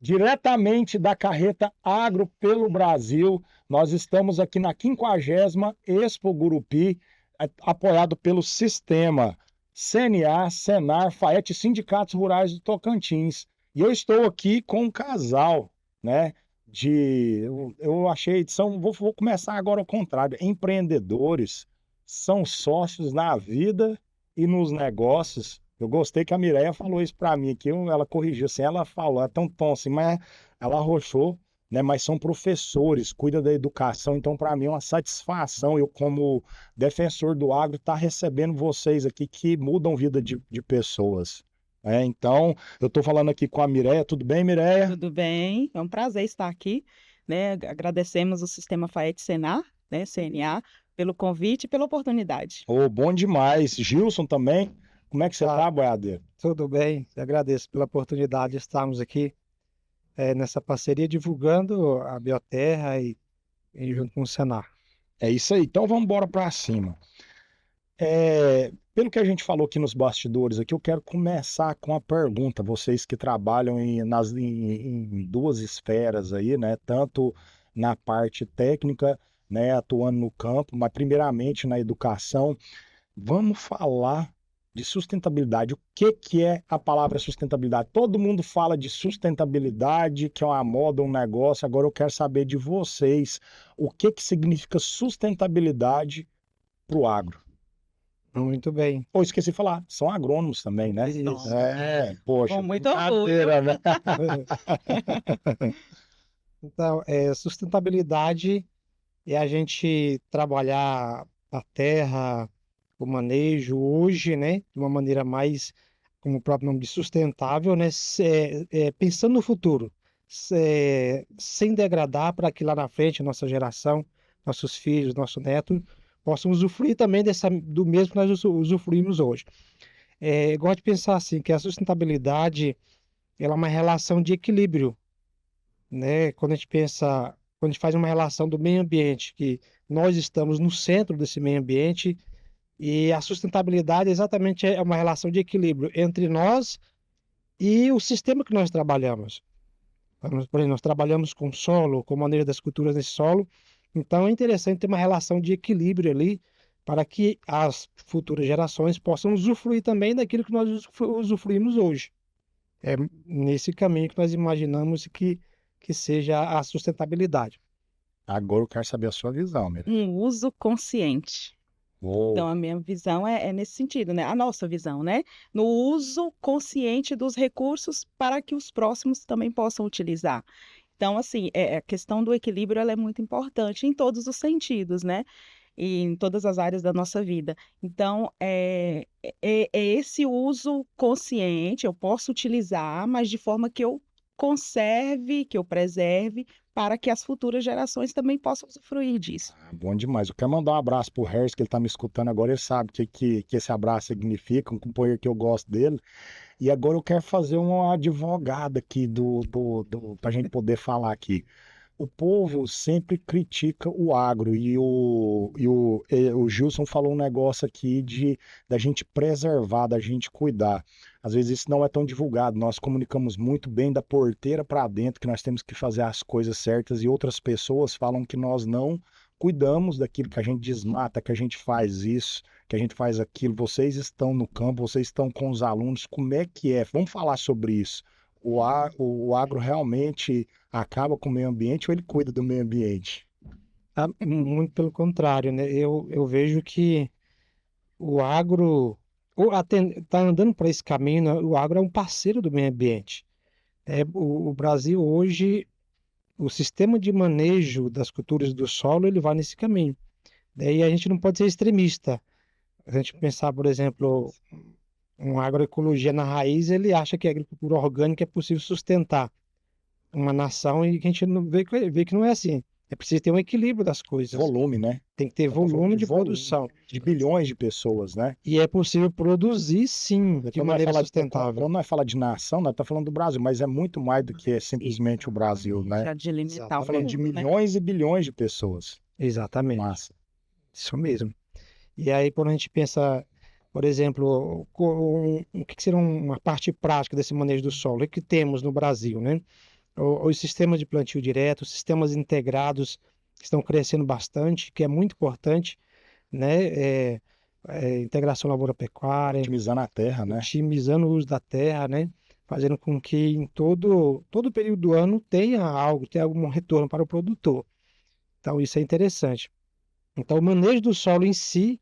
Diretamente da Carreta Agro pelo Brasil, nós estamos aqui na 50ª Expo Gurupi, apoiado pelo Sistema, CNA, Senar, FAET, Sindicatos Rurais do Tocantins. E eu estou aqui com um casal, né? Eu achei, vou começar agora ao contrário, empreendedores, são sócios na vida e nos negócios. Eu gostei que a Mireia falou isso para mim, que ela corrigiu, assim, ela falou, é tão tom assim, mas ela arrochou, né? Mas são professores, cuida da educação, então para mim é uma satisfação, eu como defensor do agro, estar recebendo vocês aqui que mudam vida de pessoas. Então, eu estou falando aqui com a Mireia, tudo bem, Mireia? Tudo bem, é um prazer estar aqui, né? Agradecemos o Sistema FAET Senar, né, CNA, pelo convite e pela oportunidade. Oh, bom demais. Gilson também, como é que você tá, boiadeiro? Tudo bem, agradeço pela oportunidade de estarmos aqui nessa parceria divulgando a Bioterra e junto com o Senar. É isso aí, então vamos embora para cima. Pelo que a gente falou aqui nos bastidores, aqui eu quero começar com a pergunta. Vocês que trabalham em duas esferas aí, né? Tanto na parte técnica, né? Atuando no campo, mas primeiramente na educação. Vamos falar de sustentabilidade. O que é a palavra sustentabilidade? Todo mundo fala de sustentabilidade, que é uma moda, um negócio. Agora eu quero saber de vocês o que significa sustentabilidade para o agro. Muito bem. Pô, esqueci de falar, são agrônomos também, né? Isso. Poxa, Com muito orgulho. brincadeira, né? Então, sustentabilidade é a gente trabalhar a terra, o manejo hoje, né, de uma maneira mais, como o próprio nome diz, sustentável, né, pensando no futuro, sem degradar para que lá na frente, nossa geração, nossos filhos, nosso neto, possam usufruir também do mesmo que nós usufruímos hoje. Eu gosto de pensar assim, que a sustentabilidade ela é uma relação de equilíbrio, né? Quando a gente faz uma relação do meio ambiente, que nós estamos no centro desse meio ambiente, e a sustentabilidade exatamente é uma relação de equilíbrio entre nós e o sistema que nós trabalhamos. Por exemplo, nós trabalhamos com solo, com manejo das culturas nesse solo, então é interessante ter uma relação de equilíbrio ali, para que as futuras gerações possam usufruir também daquilo que nós usufruímos hoje. É nesse caminho que nós imaginamos que seja a sustentabilidade. Agora eu quero saber a sua visão, Mira. Um uso consciente. Então, a minha visão é nesse sentido, né? A nossa visão, né? No uso consciente dos recursos para que os próximos também possam utilizar. Então, assim, a questão do equilíbrio ela é muito importante em todos os sentidos, né? E em todas as áreas da nossa vida. Então, é esse uso consciente, eu posso utilizar, mas de forma que eu conserve, que eu preserve, para que as futuras gerações também possam usufruir disso. Bom demais. Eu quero mandar um abraço pro Harris, que ele tá me escutando agora, ele sabe que esse abraço significa, um companheiro que eu gosto dele. E agora eu quero fazer uma advogada aqui pra gente poder falar aqui. O povo sempre critica o agro e o Gilson falou um negócio aqui da gente preservar, da gente cuidar. Às vezes isso não é tão divulgado. Nós comunicamos muito bem da porteira para dentro, que nós temos que fazer as coisas certas e outras pessoas falam que nós não cuidamos daquilo, que a gente desmata, que a gente faz isso, que a gente faz aquilo. Vocês estão no campo, vocês estão com os alunos, como é que é? Vamos falar sobre isso. O agro realmente acaba com o meio ambiente ou ele cuida do meio ambiente? Muito pelo contrário, né? Eu vejo que o agro está andando por esse caminho, né? O agro é um parceiro do meio ambiente. O Brasil hoje, o sistema de manejo das culturas do solo, ele vai nesse caminho. Daí a gente não pode ser extremista. A gente pensar, por exemplo, uma agroecologia na raiz, ele acha que a agricultura orgânica é possível sustentar uma nação e que a gente não vê que não é assim. É preciso ter um equilíbrio das coisas. Volume, né? Tem que ter volume de produção. De bilhões de pessoas, né? E é possível produzir, sim, de maneira sustentável. Quando nós falamos de nação, nós estamos falando do Brasil, mas é muito mais do que simplesmente o Brasil, né? Já de limitar Estamos falando de tudo, né? milhões e bilhões de pessoas. Exatamente. Massa. Isso mesmo. E aí, quando a gente pensa, por exemplo, o que seria uma parte prática desse manejo do solo? O que temos no Brasil, né? os sistemas de plantio direto, os sistemas integrados estão crescendo bastante, que é muito importante, né? Integração lavoura-pecuária, Otimizando a terra, né? otimizando o uso da terra, né? Fazendo com que em todo período do ano tenha algum retorno para o produtor. Então, isso é interessante. Então, o manejo do solo em si,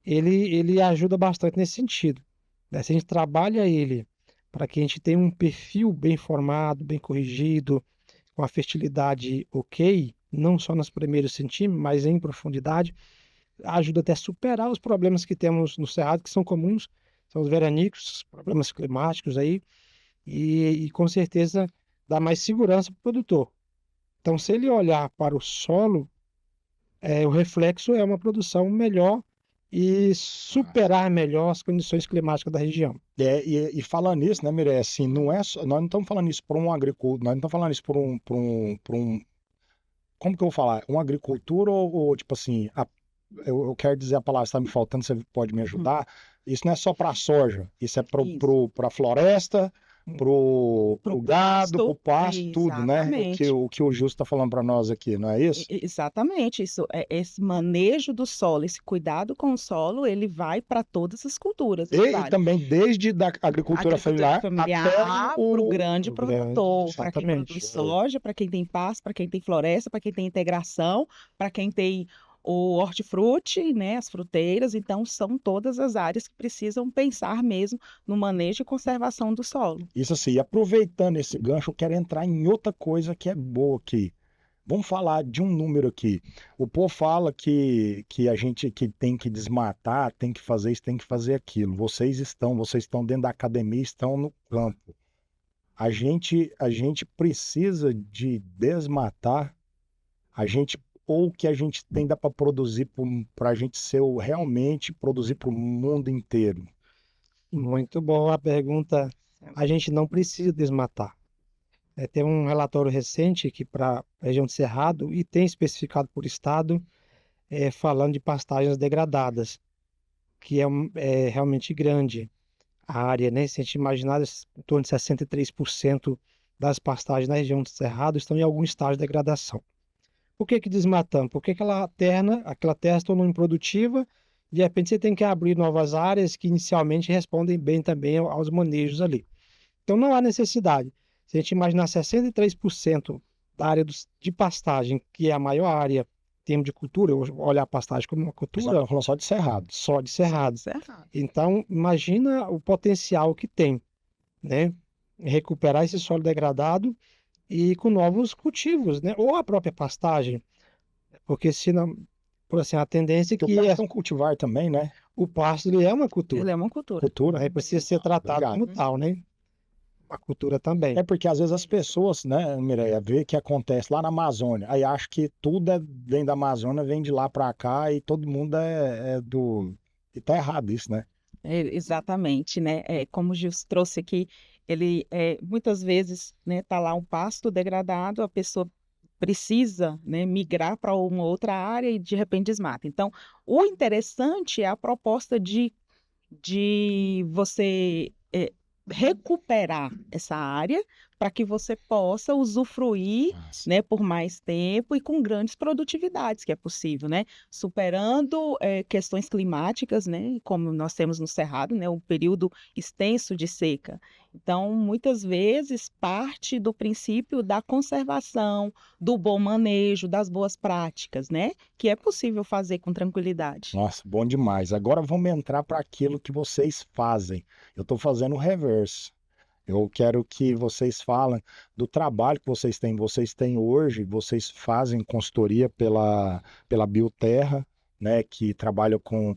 ele ajuda bastante nesse sentido, né? Se a gente trabalha ele para que a gente tenha um perfil bem formado, bem corrigido, com a fertilidade ok, não só nos primeiros centímetros, mas em profundidade, ajuda até a superar os problemas que temos no cerrado, que são comuns, são os veranicos, problemas climáticos aí, e com certeza dá mais segurança para o produtor. Então, se ele olhar para o solo, o reflexo é uma produção melhor e superar melhor as condições climáticas da região. E falando nisso, né, Miré, assim, não é só, nós não estamos falando isso para um agricultor, nós não estamos falando isso para um, como que eu vou falar? Uma agricultura ou tipo assim, eu quero dizer a palavra, está me faltando, você pode me ajudar. Isso não é só para a soja, isso é para Isso. a floresta, para o Pro gado, para o pasto, pasto, tudo, né? exatamente. O que o Justo está falando para nós aqui, não é isso? Exatamente, isso esse manejo do solo, esse cuidado com o solo, ele vai para todas as culturas, ele E vale. também desde da agricultura familiar familiar até para o grande O grande, produtor, para quem exatamente. produz soja, para quem tem pasto, para quem tem floresta, para quem tem integração, para quem tem o hortifruti, né, as fruteiras. Então, são todas as áreas que precisam pensar mesmo no manejo e conservação do solo. Isso assim, aproveitando esse gancho, eu quero entrar em outra coisa que é boa aqui. Vamos falar de um número aqui. O povo fala que a gente que tem que desmatar, tem que fazer isso, tem que fazer aquilo. Vocês estão dentro da academia, estão no campo. A gente precisa de desmatar, ou o que a gente tem dá para produzir para a gente realmente produzir para o mundo inteiro. Muito boa a pergunta. A gente não precisa desmatar. Tem um relatório recente que para a região de Cerrado, e tem especificado por estado, falando de pastagens degradadas, que é realmente grande a área, né? Se a gente imaginar, em torno de 63% das pastagens na região de Cerrado estão em algum estágio de degradação. Por que desmatamos? Porque aquela terra se tornou improdutiva, e de repente você tem que abrir novas áreas que inicialmente respondem bem também aos manejos ali. Então não há necessidade. Se a gente imaginar 63% da área de pastagem, que é a maior área em termos de cultura, eu olhar a pastagem como uma cultura, Falando só de cerrado. só de cerrado. Cerrado. Então, imagina o potencial que tem, né? Recuperar esse solo degradado e com novos cultivos, né? Ou a própria pastagem, porque senão, por assim, a tendência é Porque o que pasto é um cultivar também, né? o pasto ele é uma Ele cultura, é uma cultura. Cultura. né? Precisa ser tratado Obrigado. como tal, né? Uma cultura também. É porque às vezes as pessoas, né, Mireia, vê que acontece lá na Amazônia, aí acha que tudo vem da Amazônia, vem de lá para cá e todo mundo é do. E tá errado isso, né? Exatamente, né? Como o Gils trouxe aqui, ele muitas vezes, né, tá lá um pasto degradado, a pessoa precisa, né, migrar para uma outra área e de repente desmata. Então, o interessante é a proposta de você recuperar essa área para que você possa usufruir, Nossa. né, por mais tempo e com grandes produtividades, que é possível, né, superando questões climáticas, né, como nós temos no Cerrado, né, um período extenso de seca. Então, muitas vezes parte do princípio da conservação, do bom manejo, das boas práticas, né, que é possível fazer com tranquilidade. Nossa, bom demais. Agora vamos entrar para aquilo que vocês fazem. Eu estou fazendo o reverso. Eu quero que vocês falem do trabalho que vocês têm. Vocês têm hoje, vocês fazem consultoria pela Bioterra, né, que trabalha com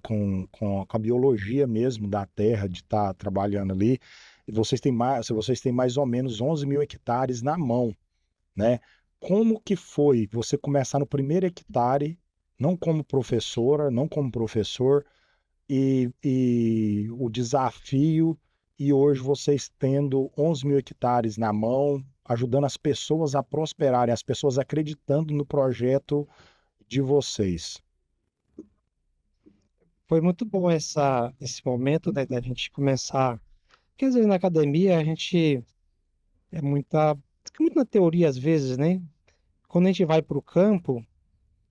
a biologia mesmo da terra, de estar trabalhando ali. E vocês têm mais ou menos 11 mil hectares na mão, né? Como que foi você começar no primeiro hectare, não como professora, não como professor, e o desafio, e hoje vocês tendo 11 mil hectares na mão, ajudando as pessoas a prosperarem, as pessoas acreditando no projeto de vocês. Foi muito bom esse momento, né, da gente começar. Porque às vezes na academia a gente é muita fica muito na teoria às vezes, né? Quando a gente vai para o campo,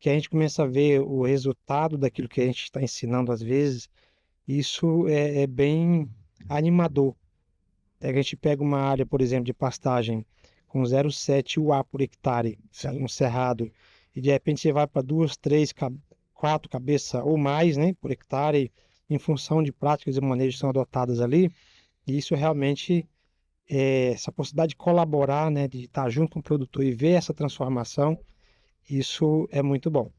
que a gente começa a ver o resultado daquilo que a gente está ensinando às vezes, isso é bem animador. A gente pega uma área, por exemplo, de pastagem com 0,7 UA por hectare, um cerrado, e de repente você vai para 2, 3, 4 cabeças ou mais, né, por hectare, em função de práticas de manejo que são adotadas ali, e isso realmente, essa possibilidade de colaborar, né, de estar junto com o produtor e ver essa transformação, isso é muito bom.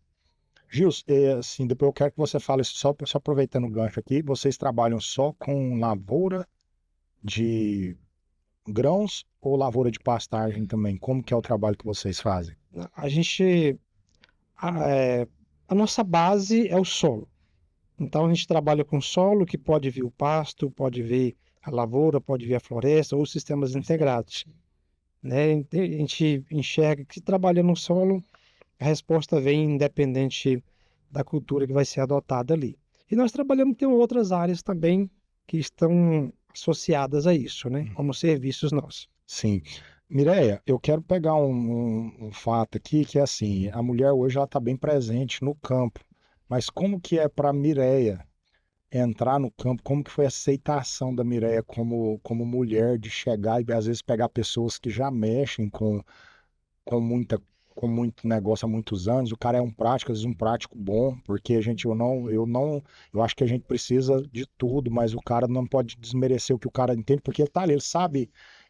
Gils, assim, depois eu quero que você fale, só aproveitando o gancho aqui, vocês trabalham só com lavoura de grãos ou lavoura de pastagem também? Como que é o trabalho que vocês fazem? A gente, a nossa base é o solo. Então a gente trabalha com solo que pode vir o pasto, pode vir a lavoura, pode vir a floresta ou sistemas integrados, né? A gente enxerga que trabalhando no solo, a resposta vem independente da cultura que vai ser adotada ali. E nós trabalhamos, tem outras áreas também que estão associadas a isso, né? Como serviços nossos. Sim. Mireia, eu quero pegar um fato aqui que é assim, a mulher hoje ela está bem presente no campo, mas como que é para a Mireia entrar no campo, como que foi a aceitação da Mireia como mulher de chegar e às vezes pegar pessoas que já mexem com muita com muito negócio há muitos anos, o cara é um prático, às vezes um prático bom, porque eu acho que a gente precisa de tudo, mas o cara não pode desmerecer o que o cara entende, porque ele tá ali,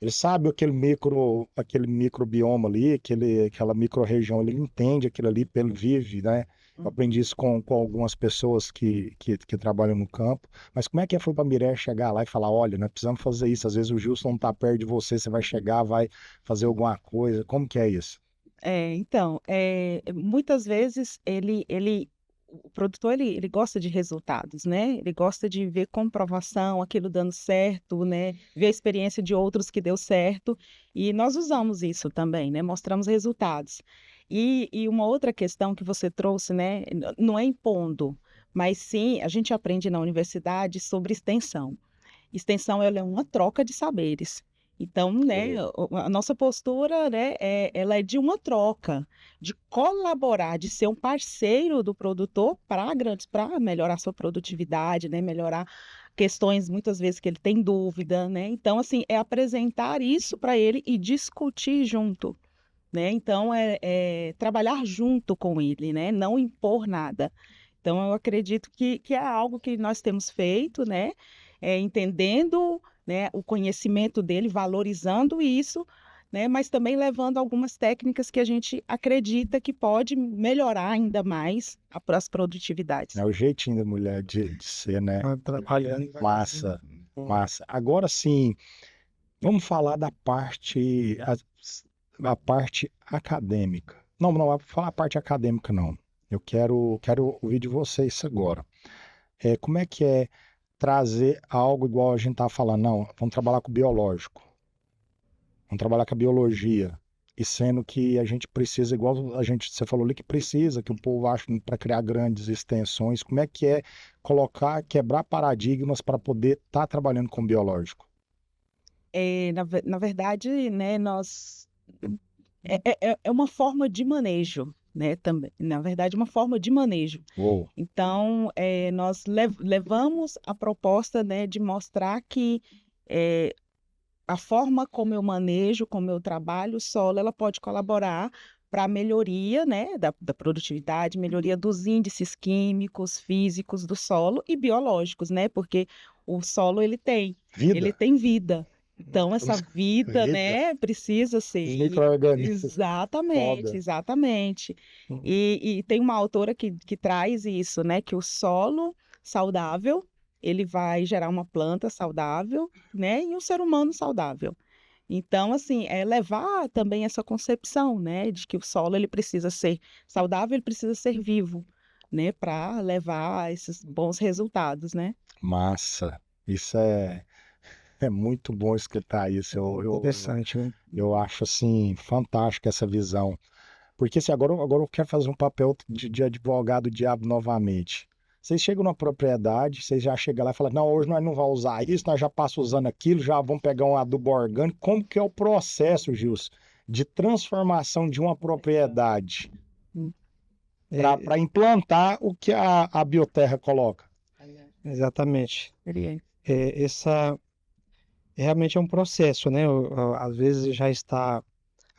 ele sabe aquele microbioma ali, aquela micro-região, ele entende aquilo ali, ele vive, né? Eu aprendi isso com algumas pessoas que trabalham no campo. Mas como é que foi para a Mireia chegar lá e falar, olha, nós precisamos fazer isso, às vezes o Gilson não está perto de você, você vai chegar, vai fazer alguma coisa. Como que é isso? Então, muitas vezes o produtor ele gosta de resultados, né? Ele gosta de ver comprovação, aquilo dando certo, né? Ver a experiência de outros que deu certo. E nós usamos isso também, né? Mostramos resultados. E uma outra questão que você trouxe, né? Não é impondo, mas sim a gente aprende na universidade sobre extensão. Extensão ela é uma troca de saberes. Então, né, a nossa postura, né, ela é de uma troca, de colaborar, de ser um parceiro do produtor para melhorar sua produtividade, né, melhorar questões muitas vezes que ele tem dúvida, né? Então, assim, é apresentar isso para ele e discutir junto, né? Então, é trabalhar junto com ele, né? Não impor nada. Então, eu acredito que é algo que nós temos feito, né? Entendendo, né, o conhecimento dele, valorizando isso, né? Mas também levando algumas técnicas que a gente acredita que pode melhorar ainda mais as produtividades. É o jeitinho da mulher de ser, né? Trabalhando. Massa, massa. Agora sim, vamos falar da parte, a parte acadêmica. Não, não, vou falar a parte acadêmica, não. Eu quero ouvir de vocês agora. Como é que é trazer algo igual a gente tá falando? Não, vamos trabalhar com o biológico. Vamos trabalhar com a biologia. E sendo que a gente precisa, igual você falou ali que precisa, que o povo acha para criar grandes extensões, como é que é quebrar paradigmas para poder estar trabalhando com biológico? Na verdade, né, é uma forma de manejo, né, também. Na verdade, uma forma de manejo. Uou. Então, nós levamos a proposta, né, de mostrar que a forma como eu manejo, como eu trabalho o solo, ela pode colaborar para a melhoria, né, da produtividade, melhoria dos índices químicos, físicos do solo e biológicos, né, porque o solo ele tem vida. Então, essa vida, né, precisa ser. Os micro-organismos. Exatamente, Foda. exatamente. E tem uma autora que traz isso, né, que o solo saudável ele vai gerar uma planta saudável, né, e um ser humano saudável. Então, assim, é levar também essa concepção, né, de que o solo ele precisa ser saudável, ele precisa ser vivo, né, para levar esses bons resultados, né? Massa. Isso é muito bom escutar isso. Interessante, né? Eu acho assim fantástico essa visão. Porque assim, agora eu quero fazer um papel de advogado diabo novamente. Vocês chegam na propriedade, vocês já chegam lá e falam, não, hoje nós não vamos usar isso, nós já passamos usando aquilo, já vamos pegar um adubo orgânico. Como que é o processo, Gilson, de transformação de uma propriedade É, para implantar o que a bioterra coloca? exatamente. Experiência. Essa realmente é um processo, né? Às vezes já está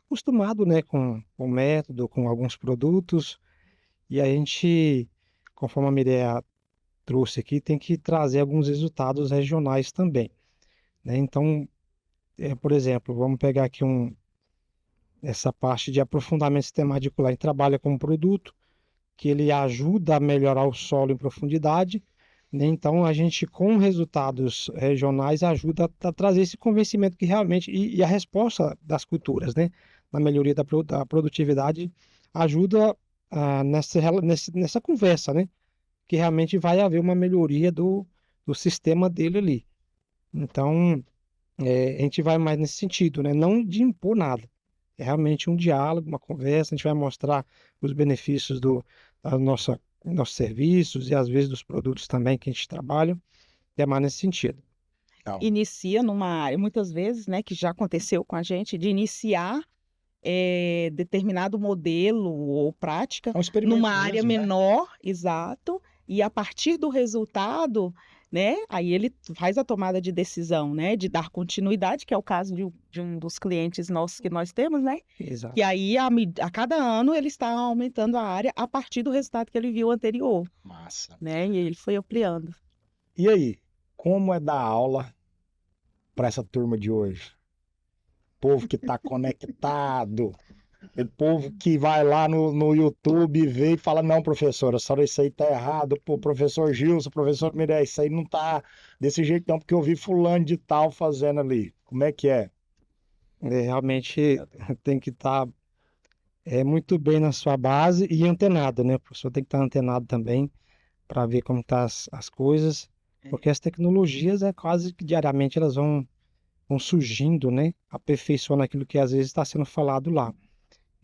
acostumado, né, com o método, com alguns produtos, e a gente, conforme a Mireia trouxe aqui, tem que trazer alguns resultados regionais também, né? Então, por exemplo, vamos pegar aqui essa parte de aprofundamento sistemático radicular. A gente trabalha com um produto que ele ajuda a melhorar o solo em profundidade, né? Então, a gente, com resultados regionais, ajuda a trazer esse convencimento que realmente, e a resposta das culturas, né, na melhoria da produtividade, ajuda nessa conversa, né, que realmente vai haver uma melhoria do sistema dele ali. Então, a gente vai mais nesse sentido, né, não de impor nada. É realmente um diálogo, uma conversa, a gente vai mostrar os benefícios da nossos serviços e às vezes dos produtos também que a gente trabalha, é mais nesse sentido. Não. Inicia numa área, muitas vezes, né, que já aconteceu com a gente, de iniciar determinado modelo ou prática É um experimento numa área mesmo, né? menor, exato, e a partir do resultado, né, aí ele faz a tomada de decisão, né, de dar continuidade, que é o caso de um dos clientes nossos que nós temos, né, Exato. que aí a cada ano ele está aumentando a área a partir do resultado que ele viu anterior, Massa. né, e ele foi ampliando. E aí, como é dar aula para essa turma de hoje? Povo que está conectado, o povo que vai lá no YouTube e vê e fala, não, professora, só isso aí tá errado, pô, professor Gilson, professor Mireia, isso aí não tá desse jeito não, porque eu vi fulano de tal fazendo ali. Como é que é? Realmente tem que estar muito bem na sua base e antenado, né? O professor tem que estar antenado também para ver como estão as coisas, porque as tecnologias quase que diariamente elas vão surgindo, né? Aperfeiçoando aquilo que às vezes está sendo falado lá.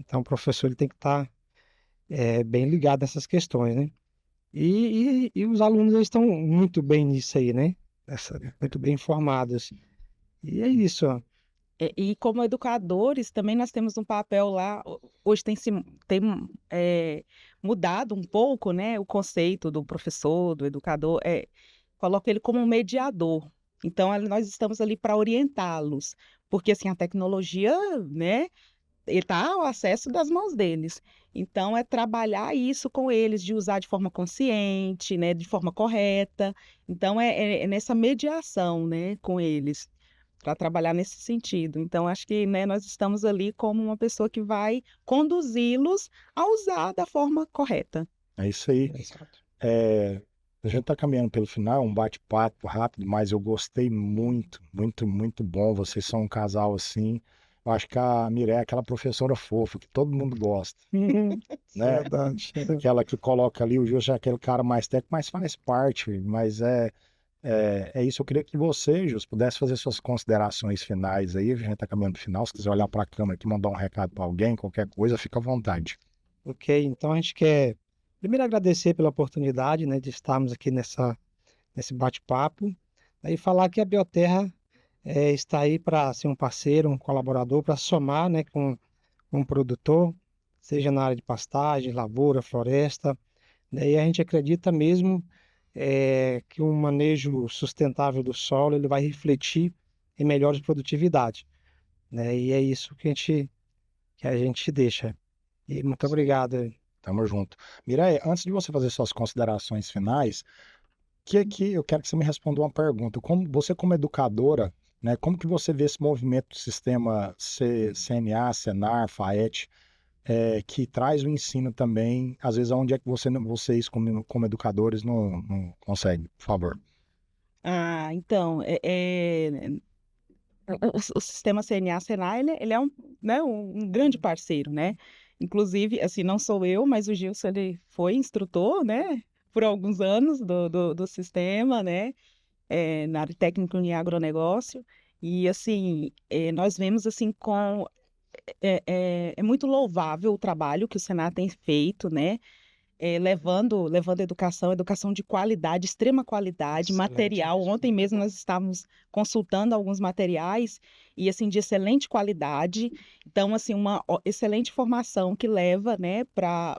Então, o professor ele tem que estar bem ligado nessas questões, né? E os alunos eles estão muito bem nisso aí, né? Muito bem informados. E é isso, ó. E como educadores, também nós temos um papel lá. Hoje tem mudado um pouco, né, o conceito do professor, do educador. Coloca ele como um mediador. Então, nós estamos ali para orientá-los, porque assim a tecnologia, né, está ao acesso das mãos deles. Então, é trabalhar isso com eles, de usar de forma consciente, né, de forma correta. Então, é nessa mediação, né, com eles para trabalhar nesse sentido. Então, acho que, né, nós estamos ali como uma pessoa que vai conduzi-los a usar da forma correta. É isso aí. Exato. A gente está caminhando pelo final, um bate-papo rápido, mas eu gostei muito, muito, muito bom. Vocês são um casal assim. Eu acho que a Mireia é aquela professora fofa que todo mundo gosta, né? Verdade. Aquela que coloca ali, o Gilson é aquele cara mais técnico, mas faz parte, mas é isso. Eu queria que você, Gilson, pudesse fazer suas considerações finais aí. A gente está caminhando para o final. Se quiser olhar para a câmera aqui, mandar um recado para alguém, qualquer coisa, fica à vontade. Ok, então a gente quer primeiro agradecer pela oportunidade, né, de estarmos aqui nesse bate-papo, e falar que a Bioterra está aí para ser um parceiro, um colaborador, para somar, né, com um produtor, seja na área de pastagem, lavoura, floresta, né, e a gente acredita mesmo que um manejo sustentável do solo ele vai refletir em melhores produtividade, né, e é isso que a gente deixa. E muito obrigado. Tamo junto. Mireia, antes de você fazer suas considerações finais, que eu quero que você me responda uma pergunta. Como educadora, né, como que você vê esse movimento do sistema CNA, Senar, FAET, que traz o ensino também, às vezes, onde é que vocês, como educadores, não conseguem, por favor? Então, o sistema CNA-Senai, ele é né, um grande parceiro, né? Inclusive, assim, não sou eu, mas o Gilson, ele foi instrutor, né? Por alguns anos do sistema, né? Na área técnica em agronegócio. E, assim, nós vemos, assim, é muito louvável o trabalho que o Senar tem feito, né? levando educação de qualidade, extrema qualidade, Excelente. material. Ontem mesmo nós estávamos consultando alguns materiais e assim de excelente qualidade. Então, assim, uma excelente formação que leva, né, para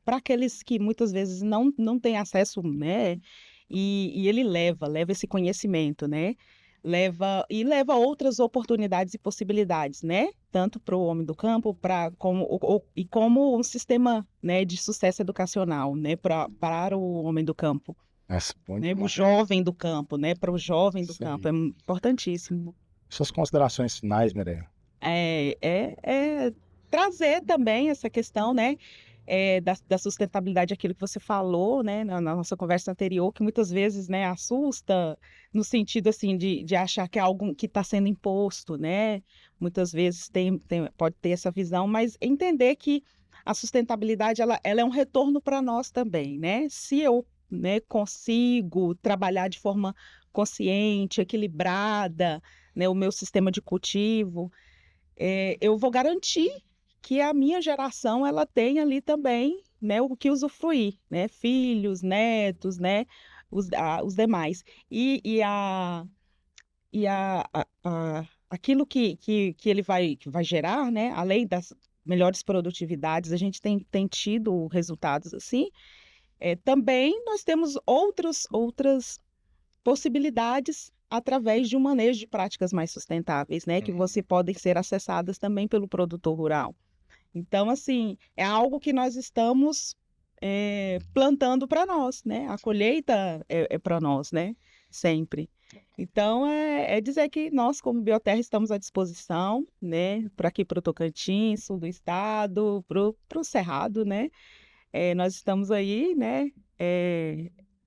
aqueles que muitas vezes não têm acesso, né, e ele leva esse conhecimento, né? Leva outras oportunidades e possibilidades, né? Tanto para o homem do campo, como um sistema, né, de sucesso educacional, né, para o homem do campo, né, o jovem do campo, né, para o jovem do campo, é importantíssimo. Suas considerações finais, Mireia? É trazer também essa questão, né, da sustentabilidade, aquilo que você falou, né, na nossa conversa anterior, que muitas vezes, né, assusta, no sentido, assim, de achar que é algo que está sendo imposto, né, muitas vezes pode ter essa visão, mas entender que a sustentabilidade, ela é um retorno para nós também, né, se eu, né, consigo trabalhar de forma consciente, equilibrada, né, o meu sistema de cultivo, eu vou garantir que a minha geração ela tem ali também, né, o que usufruir, né, filhos, netos, né, os demais. Aquilo que ele que vai gerar, né, além das melhores produtividades, a gente tem tido resultados assim. Também nós temos outras possibilidades através de um manejo de práticas mais sustentáveis, né, que você podem ser acessadas também pelo produtor rural. Então, assim, é algo que nós estamos plantando para nós, né? A colheita é para nós, né? Sempre. Então, é dizer que nós, como Bioterra, estamos à disposição, né? Para aqui, para o Tocantins, sul do estado, para o Cerrado, né? Nós estamos aí, né?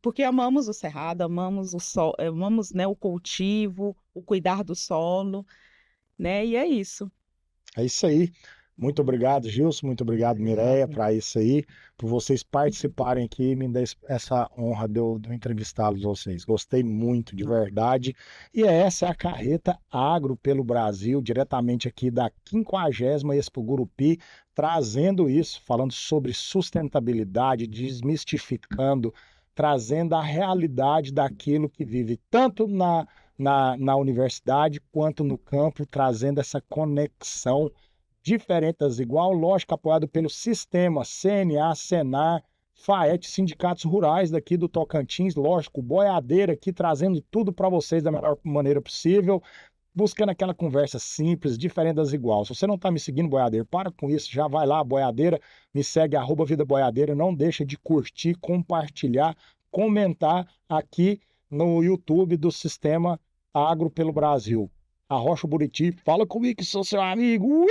Porque amamos o Cerrado, amamos o sol, amamos, né, o cultivo, o cuidar do solo, né? E é isso. É isso aí. Muito obrigado, Gilson. Muito obrigado, Mireia, para isso aí, por vocês participarem aqui e me dar essa honra de eu entrevistá-los vocês. Gostei muito, de verdade. E essa é a Carreta Agro pelo Brasil, diretamente aqui da 50ª Expo Gurupi, trazendo isso, falando sobre sustentabilidade, desmistificando, trazendo a realidade daquilo que vive tanto na universidade quanto no campo, trazendo essa conexão diferentes, igual, lógico, apoiado pelo sistema CNA, Senar, FAET, sindicatos rurais daqui do Tocantins, lógico, boiadeira aqui trazendo tudo para vocês da melhor maneira possível, buscando aquela conversa simples, diferente das igual. Se você não está me seguindo, boiadeiro, para com isso, já vai lá, boiadeira, me segue, @Vida Boiadeira, não deixa de curtir, compartilhar, comentar aqui no YouTube do Sistema Agro pelo Brasil. Arrocha o Buriti, fala comigo que sou seu amigo.